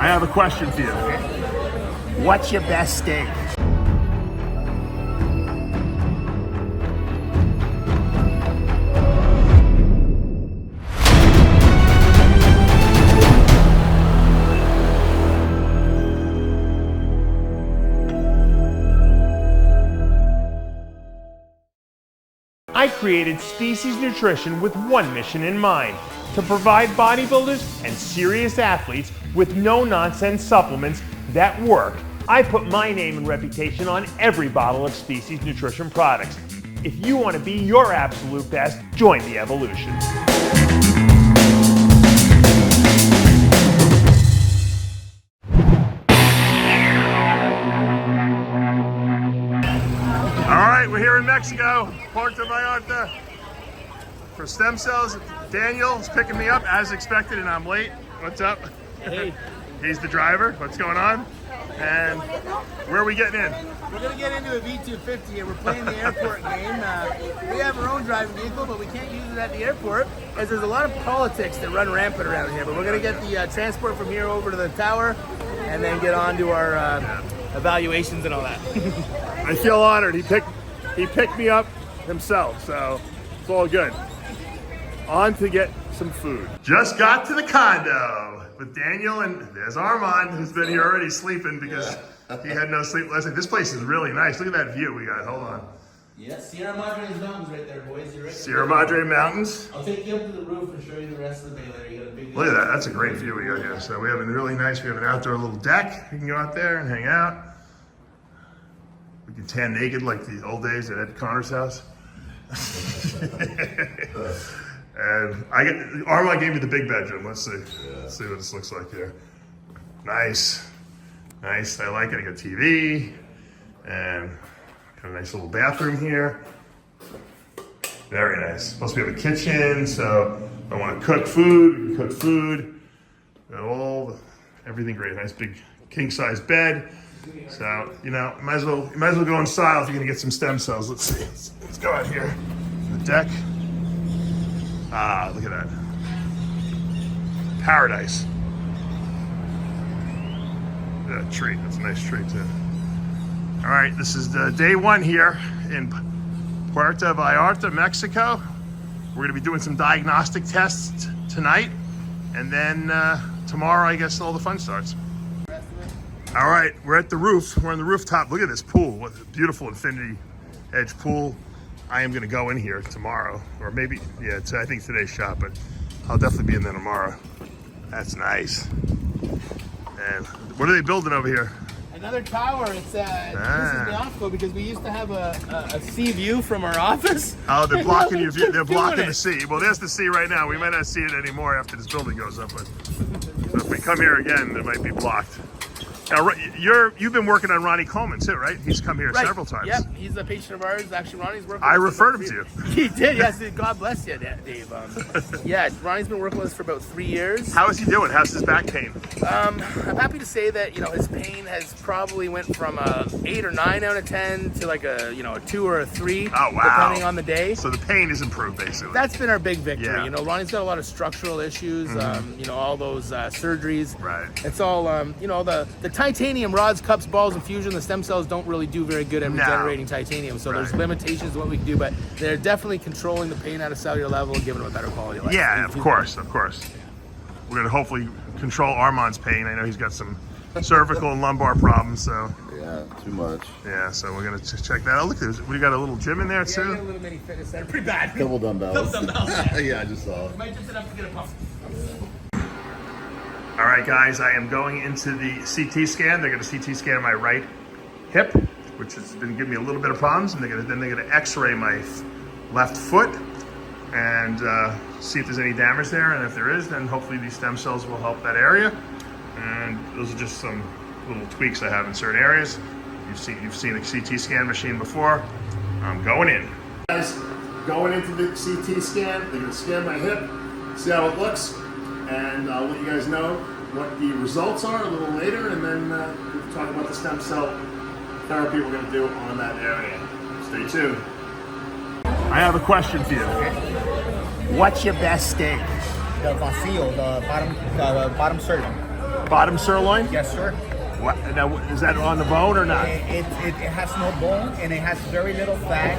I have a question for you. What's your best steak? I created Species Nutrition with one mission in mind: to provide bodybuilders and serious athletes with no-nonsense supplements that work. I put my name and reputation on every bottle of Species Nutrition products. If you want to be your absolute best, join the evolution. We're here in Mexico, Puerto Vallarta, for Stem Cells. Daniel's picking me up as expected, and I'm late. What's up? Hey. He's the driver. What's going on? And where are we getting in? We're going to get into a V250 and we're playing the airport game. We have our own driving vehicle, but we can't use it at the airport as there's a lot of politics that run rampant around here. But we're going to get the transport from here over to the tower and then get on to our evaluations and all that. I feel honored. He picked me up himself, so it's all good. On to get some food. Just got to the condo with Daniel, and there's Armon, who's been here already sleeping because he had no sleep last night. This place is really nice. Look at that view we got. Hold on. Yes, Sierra Madre's mountains right there, boys. You're right. Sierra Madre Mountains. I'll take you up to the roof and show you the rest of the bay later. You got a big. Look at that. That's a great view we got here. So we have a really nice. We have an outdoor little deck. You can go out there and hang out. We can tan naked like the old days at Ed Connor's house. And Armon gave me the big bedroom. Let's see. Let's see what this looks like here. Nice. Nice. I like it. I got TV and got a nice little bathroom here. Very nice. Plus we have a kitchen, so if I want to cook food, we can cook food. Got everything great. Nice big king size bed. So, you know, you might as well go in style if you're gonna get some stem cells. Let's see. Let's go out here. The deck. Ah, look at that. Paradise. Yeah, tree. That's a nice tree too. All right, this is the day one here in Puerto Vallarta, Mexico. We're gonna be doing some diagnostic tests tonight, and then tomorrow, I guess, all the fun starts. All right, we're at the roof. We're on the rooftop. Look at this pool. What a beautiful infinity edge pool. I am going to go in here tomorrow, or maybe, yeah, I think today's shot, but I'll definitely be in there tomorrow. That's nice. And what are they building over here? Another tower. It's this is the Ofco because we used to have a sea view from our office. Oh, they're blocking your view. They're blocking the sea. Well, there's the sea right now. We might not see it anymore after this building goes up, but so if we come here again, it might be blocked. Now, you've been working on Ronnie Coleman too, right? He's come here several times. Yep, he's a patient of ours. Actually, Ronnie's working. I referred him to you. He did, yes. God bless you, Dave. Yeah, Ronnie's been working with us for about 3 years. How is he doing? How's his back pain? I'm happy to say that his pain has probably went from a 8 or 9 out of 10 to like a 2 or a 3. Oh wow! Depending on the day. So the pain is improved basically. That's been our big victory. Yeah. Ronnie's got a lot of structural issues. All those surgeries. Right. It's all the titanium rods, cups, balls, and fusion. The stem cells don't really do very good at regenerating titanium. So there's limitations to what we can do, but they're definitely controlling the pain at a cellular level and giving them a better quality of life. Yeah, of course. We're gonna hopefully control Armon's pain. I know he's got some cervical and lumbar problems, so. Yeah, too much. Yeah, so we're gonna check that out. Look, we got a little gym in there too. Yeah, we got a little mini fitness center. Pretty bad. Double dumbbells. Yeah, I just saw it. Might just enough to get a pump. All right, guys, I am going into the CT scan. They're gonna CT scan my right hip, which has been giving me a little bit of problems, and they're gonna X-ray my left foot and see if there's any damage there. And if there is, then hopefully these stem cells will help that area. And those are just some little tweaks I have in certain areas. You've seen a CT scan machine before. I'm going in. Guys, going into the CT scan. They're gonna scan my hip, see how it looks, and I'll let you guys know what the results are a little later, and then we'll talk about the stem cell therapy we're gonna do on that area. Stay tuned. I have a question for you. What's your best steak? The vacío, the bottom sirloin. bottom sirloin? Yes, sir. What, now, is that on the bone or not? It has no bone and it has very little fat,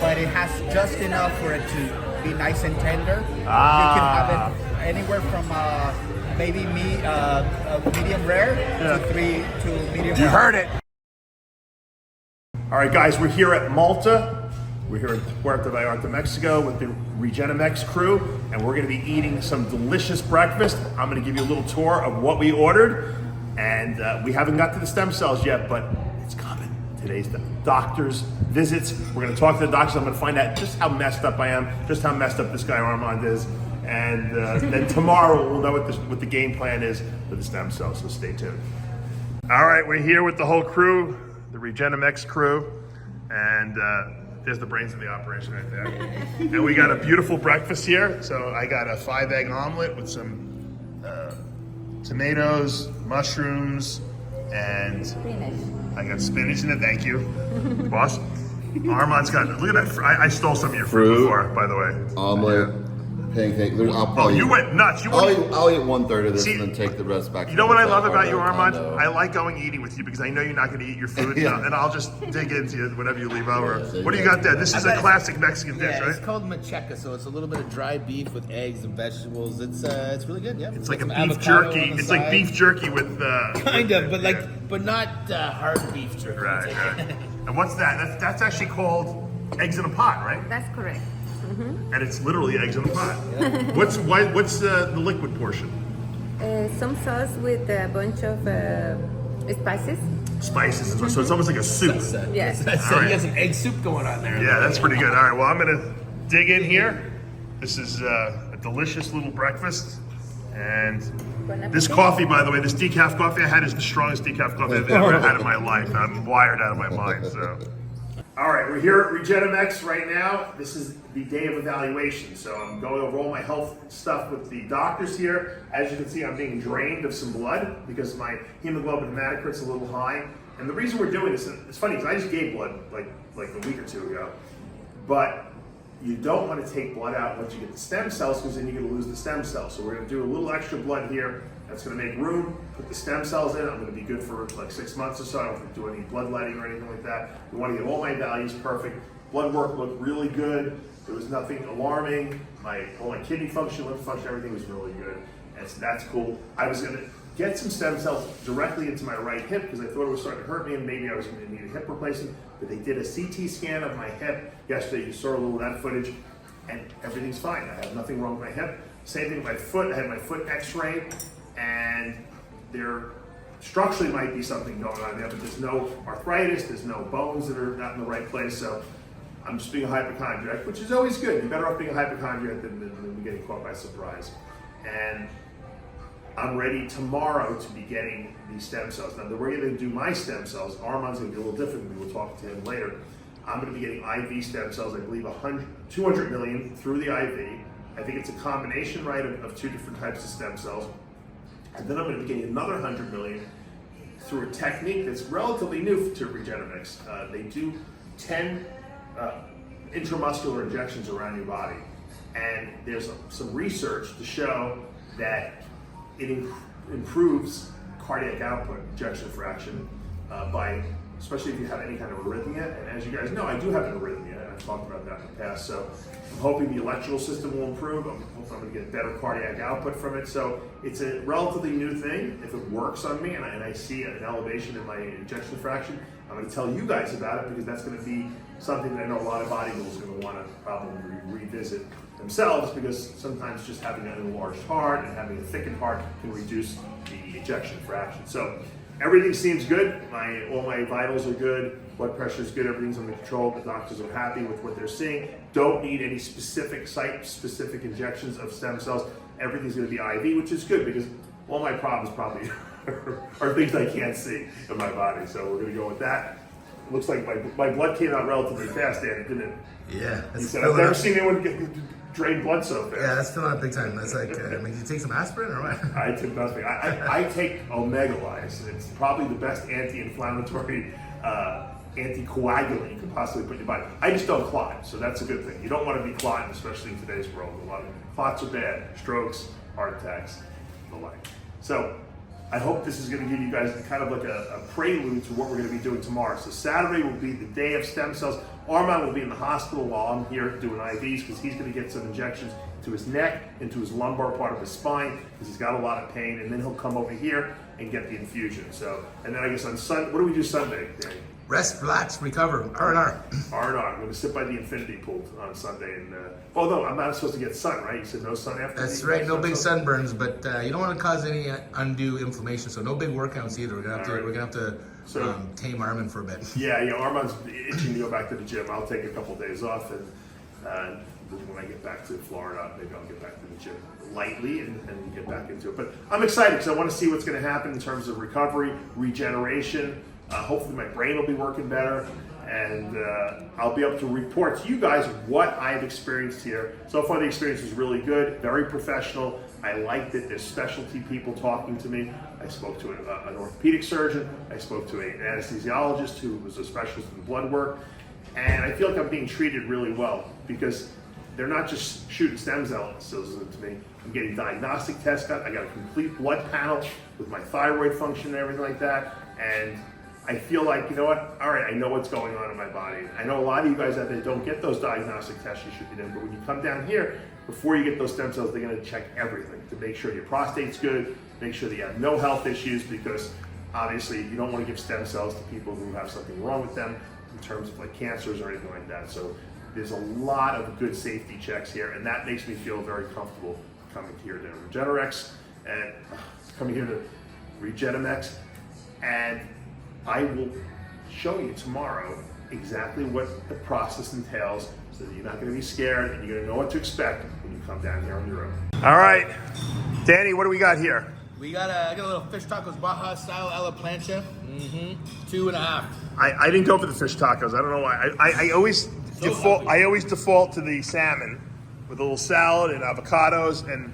but it has just enough for it to be nice and tender. You can have it anywhere from maybe medium rare to medium You well. heard it. All right, guys, we're here at Malta. We're here in Puerto Vallarta, Mexico with the RegenaMex crew, and we're gonna be eating some delicious breakfast. I'm gonna give you a little tour of what we ordered, and we haven't got to the stem cells yet, but it's coming. Today's the doctor's visits. We're gonna talk to the doctors. I'm gonna find out just how messed up I am, just how messed up this guy Armand is, and then tomorrow we'll know what the game plan is for the stem cells, so stay tuned. All right, we're here with the whole crew, the RegenaMex crew, and there's the brains of the operation right there. And we got a beautiful breakfast here. So I got a 5-egg omelet with some tomatoes, mushrooms, and Spinach. I got spinach in it. Thank you, boss. Armand's got, look at that. I stole some of your fruit before, by the way. Omelet, pancake. I'll Oh, probably you went nuts. I'll eat 1/3 of this See, and then take the rest back. You know what I love about you, Armand? Armand? I like going eating with you because I know you're not going to eat your food, and I'll just dig into it whenever you leave over. Yeah, What do you got there? This is a classic Mexican dish, Yeah, right? it's called macheca, so it's a little bit of dry beef with eggs and vegetables. It's really good. Yeah, It's like a Some beef avocado jerky. on the It's like side. beef jerky with Kind of, but yeah. but not hard beef jerky. Right. And what's that? That's actually called eggs in a pot, right? That's correct. And it's literally eggs in a pot. What's the liquid portion? Some sauce with a bunch of spices. Spices. So it's almost like a soup. Yes. All right. You got some egg soup going on there. Yeah, that's pretty good. All right. Well, I'm gonna dig in here. This is a delicious little breakfast. And this coffee, by the way, this decaf coffee I had is the strongest decaf coffee I've ever had in my life. I'm wired out of my mind. So. All right, we're here at RegenaMex right now. This is the day of evaluation. So I'm going over all my health stuff with the doctors here. As you can see, I'm being drained of some blood because my hemoglobin hematocrit's a little high. And the reason we're doing this, it's funny because I just gave blood like a week or two ago. But you don't want to take blood out once you get the stem cells because then you're going to lose the stem cells. So we're going to do a little extra blood here. That's going to make room, put the stem cells in. I'm going to be good for like 6 months or so. I don't have to do any bloodletting or anything like that. We want to get all my values perfect. Blood work looked really good. There was nothing alarming. All my kidney function, lymph function, everything was really good. And so that's cool. I was going to get some stem cells directly into my right hip because I thought it was starting to hurt me and maybe I was going to need a hip replacement. But they did a CT scan of my hip yesterday. You saw a little of that footage and everything's fine. I have nothing wrong with my hip. Same thing with my foot. I had my foot x-rayed and there structurally might be something going on there, but there's no arthritis, there's no bones that are not in the right place. So I'm just being a hypochondriac, which is always good. You're better off being a hypochondriac than getting caught by surprise. And I'm ready tomorrow to be getting these stem cells. Now, the way they do my stem cells, Armand's going to be a little different. We will talk to him later. I'm going to be getting IV stem cells, I believe 200 million through the IV. I think it's a combination, right, of 2 different types of stem cells. And then I'm going to be getting another 100 million through a technique that's relatively new to RegenaMex. They do 10 intramuscular injections around your body. And there's some research to show that it improves cardiac output, ejection fraction, especially if you have any kind of arrhythmia. And as you guys know, I do have an arrhythmia, and I've talked about that in the past. So I'm hoping the electrical system will improve. I'm hoping I'm going to get better cardiac output from it. So it's a relatively new thing. If it works on me and I see an elevation in my ejection fraction, I'm going to tell you guys about it because that's going to be something that I know a lot of bodybuilders are going to want to probably revisit themselves because sometimes just having an enlarged heart and having a thickened heart can reduce the ejection fraction. So everything seems good. All my vitals are good. Blood pressure is good. Everything's under control. The doctors are happy with what they're seeing. Don't need any specific site-specific injections of stem cells. Everything's going to be IV, which is good because all my problems probably are things I can't see in my body. So we're going to go with that. It looks like my blood came out relatively fast, Dan, didn't it? Yeah. You said, I've never seen anyone drain blood so fast. Yeah, that's still not big time. That's like, did you take some aspirin or what? I took nothing. I take Omega-Lyze. It's probably the best anti-inflammatory, anticoagulant you could possibly put in your body. I just don't clot, so that's a good thing. You don't want to be clotting, especially in today's world. A lot of clots are bad. Strokes, heart attacks, the like. So I hope this is going to give you guys kind of like a prelude to what we're going to be doing tomorrow. So Saturday will be the day of stem cells. Armon will be in the hospital while I'm here doing IVs because he's going to get some injections to his neck, into his lumbar part of his spine because he's got a lot of pain, and then he'll come over here and get the infusion. So, and then I guess on Sunday, what do we do Sunday, Danny? Rest, relax, recover. R&R. R&R. I'm going to sit by the infinity pool on Sunday. And although I'm not supposed to get sun, right? You said no sun after. That's right. No big sunburns, but you don't want to cause any undue inflammation. So no big workworkouts either. We're gonna have to tame Armon for a bit. Yeah. Armon's itching to go back to the gym. I'll take a couple of days off, and when I get back to Florida, maybe I'll get back to the gym lightly and get back into it. But I'm excited because I want to see what's going to happen in terms of recovery, regeneration. Hopefully my brain will be working better, and I'll be able to report to you guys what I've experienced here. So far the experience is really good, very professional. I liked it. There's specialty people talking to me. I spoke to an orthopedic surgeon. I spoke to an anesthesiologist who was a specialist in blood work. And I feel like I'm being treated really well because they're not just shooting stem cells into me. I'm getting diagnostic tests done. I got a complete blood panel with my thyroid function and everything like that. And I feel like, you know what? All right, I know what's going on in my body. I know a lot of you guys out there don't get those diagnostic tests you should be doing, but when you come down here, before you get those stem cells, they're gonna check everything to make sure your prostate's good, make sure that you have no health issues, because obviously you don't wanna give stem cells to people who have something wrong with them in terms of like cancers or anything like that. So there's a lot of good safety checks here, and that makes me feel very comfortable coming here to RegenaMex and coming here to RegenaMex, and I will show you tomorrow exactly what the process entails so that you're not going to be scared and you're going to know what to expect when you come down here on your own. All right, Danny, what do we got here? We got I got a little fish tacos Baja style a la plancha. 2.5. I didn't go for the fish tacos. I don't know why. I always default to the salmon with a little salad and avocados, and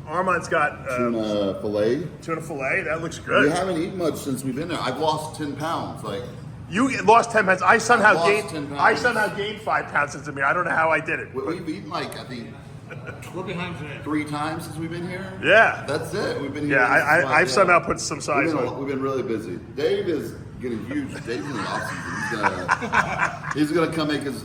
Armon's got Tuna fillet. Tuna fillet. That looks good. We haven't eaten much since we've been there. I've lost 10 pounds. Like, you lost 10 pounds. I somehow lost 10 pounds. I somehow gained 5 pounds since I don't know how I did it. we've eaten like, I think, We're behind today. 3 times since we've been here. Yeah. That's it. We've been here. Yeah, I've somehow put some size on. We've been really busy. Dave is getting huge. Dave's in the off season. He's gonna come make his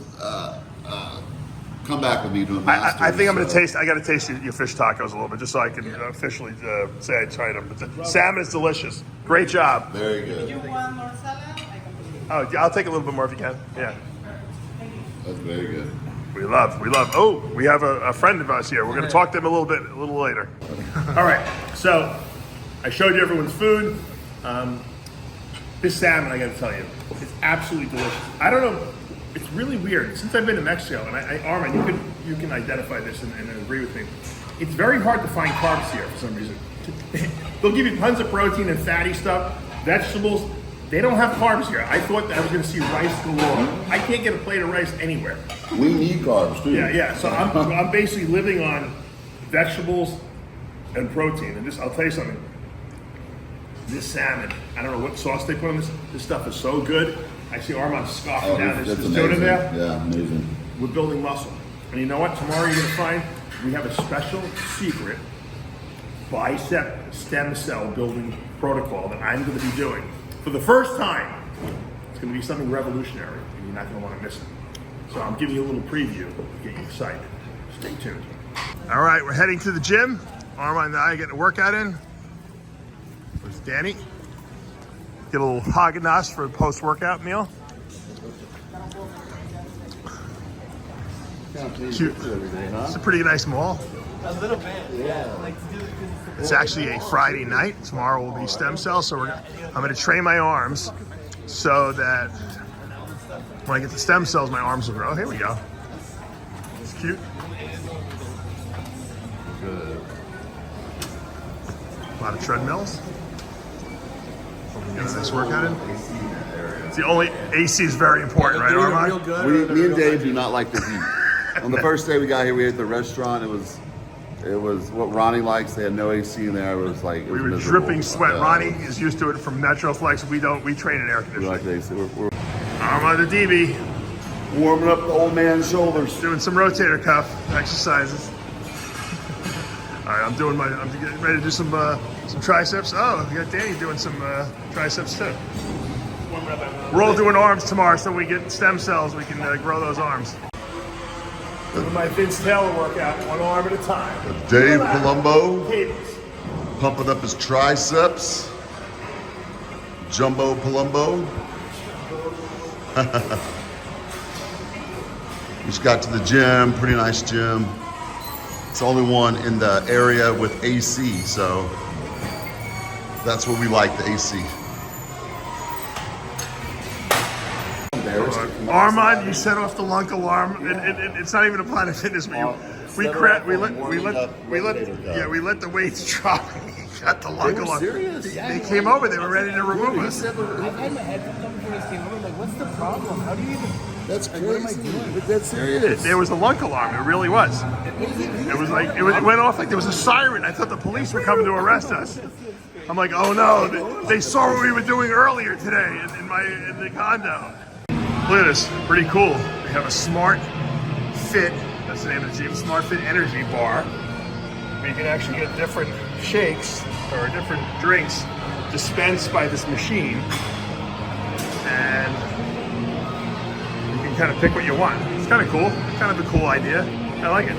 come back with me doing masters. I think I'm gonna taste. I gotta taste your fish tacos a little bit just so I can officially say I tried them. But the salmon is delicious. Great job. Very good. You want more salad? Oh, I'll take a little bit more if you can. Yeah. That's very good. We love. Oh, we have a friend of ours here. We're gonna talk to him a little later. All right. So I showed you everyone's food. This salmon, I gotta tell you, it's absolutely delicious. I don't know. It's really weird. Since I've been to Mexico, and Armon, you can identify this and agree with me. It's very hard to find carbs here for some reason. They'll give you tons of protein and fatty stuff, vegetables. They don't have carbs here. I thought that I was going to see rice galore. I can't get a plate of rice anywhere. We need carbs too. Yeah. So I'm basically living on vegetables and protein. And I'll tell you something. This salmon, I don't know what sauce they put on this. This stuff is so good. I see Armon scoffing down this tuna there. Yeah, amazing. We're building muscle. And you know what? Tomorrow you're going to find we have a special secret bicep stem cell building protocol that I'm going to be doing for the first time. It's going to be something revolutionary, and you're not going to want to miss it. So I'm giving you a little preview to get you excited. Stay tuned. All right, we're heading to the gym. Armon and I getting a workout in. There's Danny. Get a little Haagen-Dazs for a post-workout meal. Cute. It's a pretty nice mall. A little bit. Yeah. It's actually a Friday night. Tomorrow will be stem cells, so I'm going to train my arms so that when I get the stem cells, my arms will grow. Here we go. It's cute. Good. A lot of treadmills. Get a nice workout in. It's the only AC is very important, right, Armon? Me and Dave do not like the heat. On the first day we got here, we ate at the restaurant. It was what Ronnie likes. They had no AC in there. It was like We were dripping sweat. Ronnie is used to it from Metroflex. We train in air We conditioning. like the AC. We're Armon Adibi warming up the old man's shoulders. doing some rotator cuff exercises. All right, I'm getting ready to do some Some triceps. Oh, we got Danny doing some triceps too. We're all doing arms tomorrow, so we get stem cells. We can grow those arms. With my Vince Taylor workout, one arm at a time. Dave Palumbo Cables. pumping up his triceps. Jumbo Palumbo. Just got to the gym, pretty nice gym. It's the only one in the area with AC, so that's what we like, the AC. Armon, you set off the lunk alarm. It's not even a Planet Fitness, but we let the weights drop. He got the lunk alarm. They came over. They were ready to remove us. I had my headphones on before this came over. I'm like, what's the problem? How do you even? That's Like, what am I doing? But that's serious. There was a lunk alarm. It really was. It was like it went off like there was a siren. I thought the police were coming to arrest us. I'm like, oh no! They saw what we were doing earlier today in the condo. Look at this, pretty cool. We have a Smart Fit, that's the name of the gym, Smart Fit Energy Bar. Where you can actually get different shakes or different drinks dispensed by this machine. And you can kind of pick what you want. It's kind of cool, kind of a cool idea. I like it.